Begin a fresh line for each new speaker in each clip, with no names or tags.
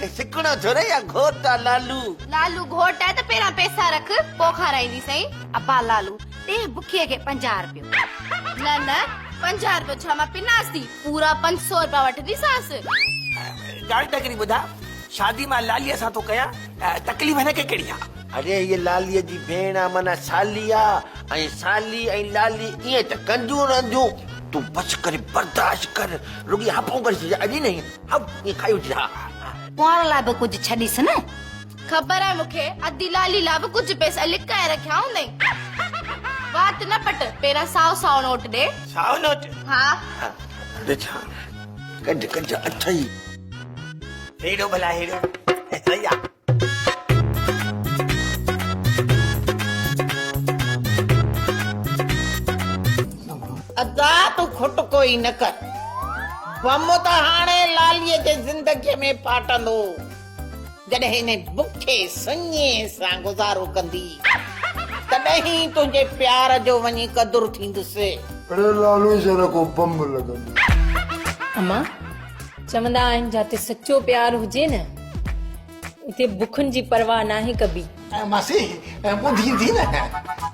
सिकड़ो थोड़े या घोटा लालू
लालू घोट है तो पेरा पैसा रख पो खाराईंदी सही अब्बा लालू ते बुखे के 50 रुपयो न न 50 रुपयो छा मां पिनास थी पूरा 500 रुपया वठदी सास
गाड़ी तकरी बुधा शादी में लालिया सा तो कया तकलीफ है के केड़ी
अरे ये लाली जी भेण मना सालिया ऐं साली ऐं लाली ये त कंजू रंजू तू बच कर बर्दाश्त कर रुगी हपो कर अजी नहीं अब ये खाई उठा
कुआर ला भी कुछ छड़ीस न
खबर है मुखे अद्दी लाली ला भी कुछ पैसा लिखाए रखया हुंदई बात न पट पेरा 100 नोट दे
साव नोट
हां
देखा कज कज अथई
हेड़ो भला हेड़ो सही आ
अदा तू खुट कोई न कर बम त हाणे लालीअ जे ज़िंदगीअ में फाटंदो जॾहिं हिन बुखे सुञे सां गुज़ारो कंदी तॾहिं तुंहिंजे प्यार जो वञी क़दुरु थींदुसि
अरे लालू जरा को बम लॻंदी
अम्मा चवंदा आहिनि जाते सच्चो प्यार हुजे न उते बुखनि जी परवाह नाहे कबी
मासी ॿुधी थी न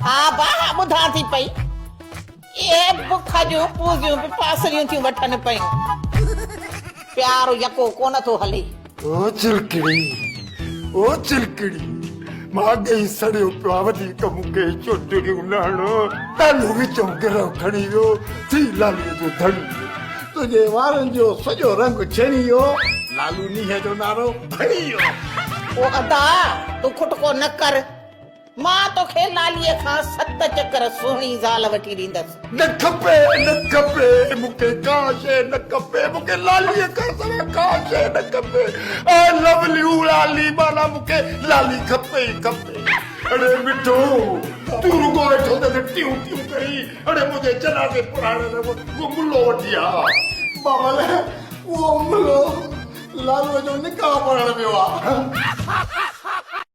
हा भाउ ॿुधां थी पई ये बुख जूं पूजियूं बि पासरियूं थियूं वठनि पयूं प्यार यको कोन थो हले
ओ चिलकड़ी मां गई सड़ियो पियो वधीक मूंखे चोटड़ियूं न हणो तालू विचों गिरव खणी वियो थी लालीअ जो धणी तुंहिंजे वारनि जो सॼो रंग छेड़ी वियो लालू नीह जो नारो भणी वियो
ओ अदा तू खुटको न कर मां तोखे लालीअ खां 7 चकर सुहिणी ज़ाल वठी ॾींदसि
न खपे मूंखे का शइ न खपे मूंखे लालीअ खां सवाइ का शइ न खपे आई लव यू लाली माना मूंखे लाली खपे ई खपे अरे मिठो तू रुगो वेठो त टियूं करी अरे मुंहिंजे जनाज़े पुराणे में वो मुल्लो वठी आ बाबा वो मुल्लो लालूअ जो निकाह पढ़ण वियो आहे